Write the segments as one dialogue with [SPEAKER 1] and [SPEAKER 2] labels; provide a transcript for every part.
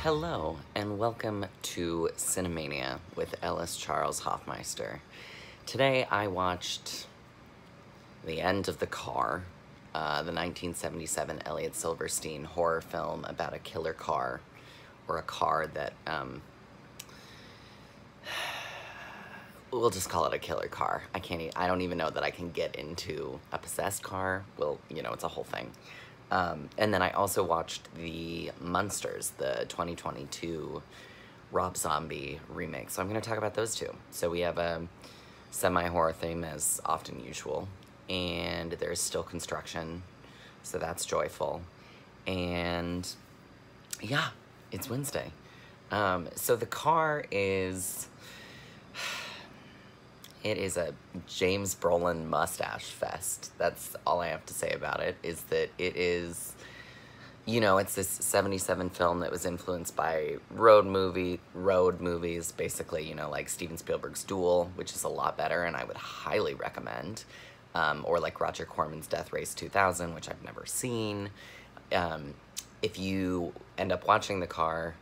[SPEAKER 1] Hello, and welcome to Cinemania with Ellis Charles Hoffmeister. Today I watched The End of the Car, the 1977 Elliot Silverstein horror film about a killer car, or a car that, we'll just call it a killer car. I don't even know that I can get into a possessed car. Well, it's a whole thing. And then I also watched The Munsters, the 2022 Rob Zombie remake. So I'm going to talk about those two. So we have a semi-horror theme, as often usual, and there's still construction, so that's joyful. And yeah, it's Wednesday. So the car is... It is a James Brolin mustache fest. That's all I have to say about it, is that it is, it's this 77 film that was influenced by road movies, basically, like Steven Spielberg's Duel, which is a lot better and I would highly recommend, or like Roger Corman's Death Race 2000, which I've never seen. If you end up watching The Car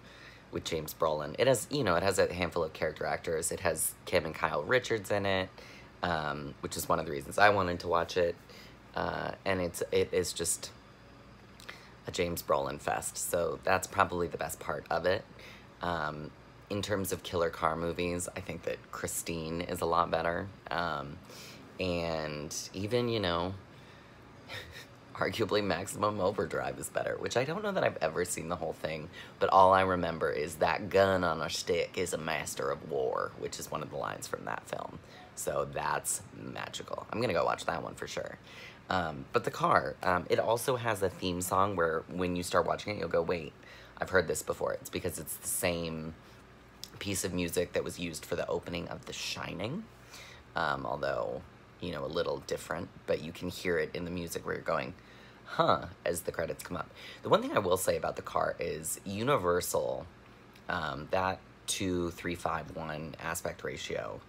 [SPEAKER 1] with James Brolin, it has, it has a handful of character actors. It has Kim and Kyle Richards in it, which is one of the reasons I wanted to watch it. And it is just a James Brolin fest, so that's probably the best part of it. In terms of killer car movies, I think that Christine is a lot better. And even, arguably Maximum Overdrive is better, which I don't know that I've ever seen the whole thing, but all I remember is that gun on a stick is a master of war, which is one of the lines from that film. So that's magical. I'm gonna go watch that one for sure. But The Car, it also has a theme song where when you start watching it, you'll go, wait, I've heard this before. It's because it's the same piece of music that was used for the opening of The Shining, although, a little different, but you can hear it in the music where you're going, huh, as the credits come up. The one thing I will say about The Car is Universal, that 2:3:5:1 aspect ratio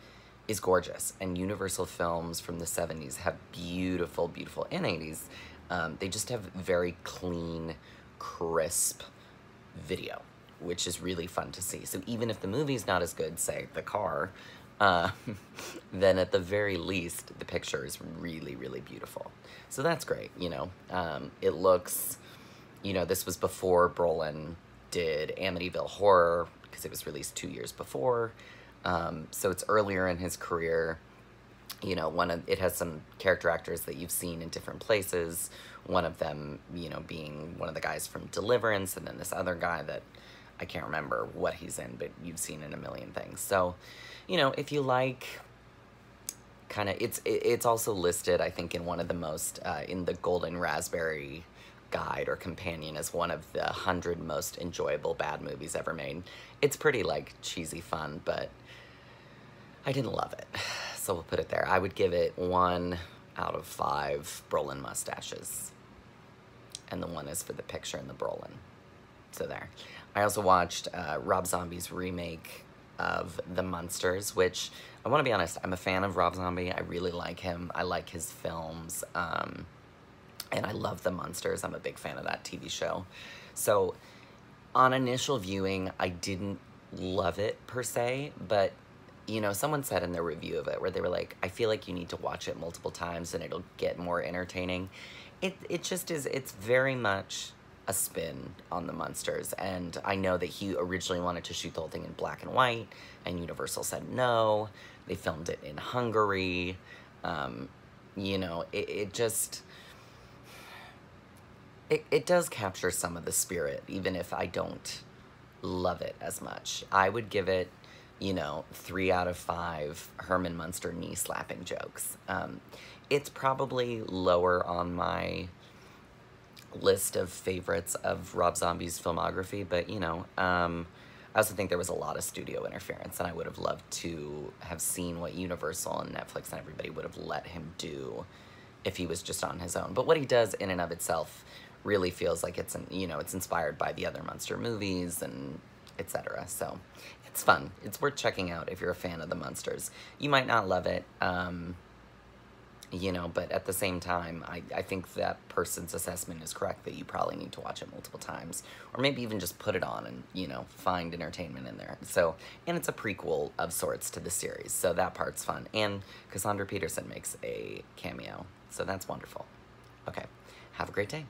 [SPEAKER 1] is gorgeous, and Universal films from the 70s have beautiful, beautiful, and 80s, they just have very clean, crisp video, which is really fun to see. So even if the movie's not as good, say The Car, then at the very least, the picture is really, really beautiful. So that's great, It looks, this was before Brolin did Amityville Horror, because it was released 2 years before. So it's earlier in his career. It has some character actors that you've seen in different places. One of them, being one of the guys from Deliverance, and then this other guy that I can't remember what he's in, but you've seen in a million things. So, if you like kind of, it's also listed, I think, in one of the most, in the Golden Raspberry Guide or Companion as one of the 100 most enjoyable bad movies ever made. It's pretty, like, cheesy fun, but I didn't love it. So we'll put it there. I would give it 1 out of 5 Brolin mustaches. And the 1 is for the picture and the Brolin. So there. I also watched Rob Zombie's remake of The Munsters, which, I want to be honest, I'm a fan of Rob Zombie. I really like him. I like his films. And I love The Munsters. I'm a big fan of that TV show. So on initial viewing, I didn't love it per se, but someone said in their review of it where they were like, I feel like you need to watch it multiple times and it'll get more entertaining. It just is, it's very much a spin on The Munsters, and I know that he originally wanted to shoot the whole thing in black and white, and Universal said no. They filmed it in Hungary. It just... It does capture some of the spirit, even if I don't love it as much. I would give it, 3 out of 5 Herman Munster knee-slapping jokes. It's probably lower on my list of favorites of Rob Zombie's filmography, but, I also think there was a lot of studio interference, and I would have loved to have seen what Universal and Netflix and everybody would have let him do if he was just on his own. But what he does in and of itself really feels like it's, it's inspired by the other Munster movies and etc. So it's fun. It's worth checking out if you're a fan of The Munsters. You might not love it. you know, but at the same time, I think that person's assessment is correct, that you probably need to watch it multiple times, or maybe even just put it on and, you know, find entertainment in there. So, and it's a prequel of sorts to the series, so that part's fun. And Cassandra Peterson makes a cameo, so that's wonderful. Okay, have a great day.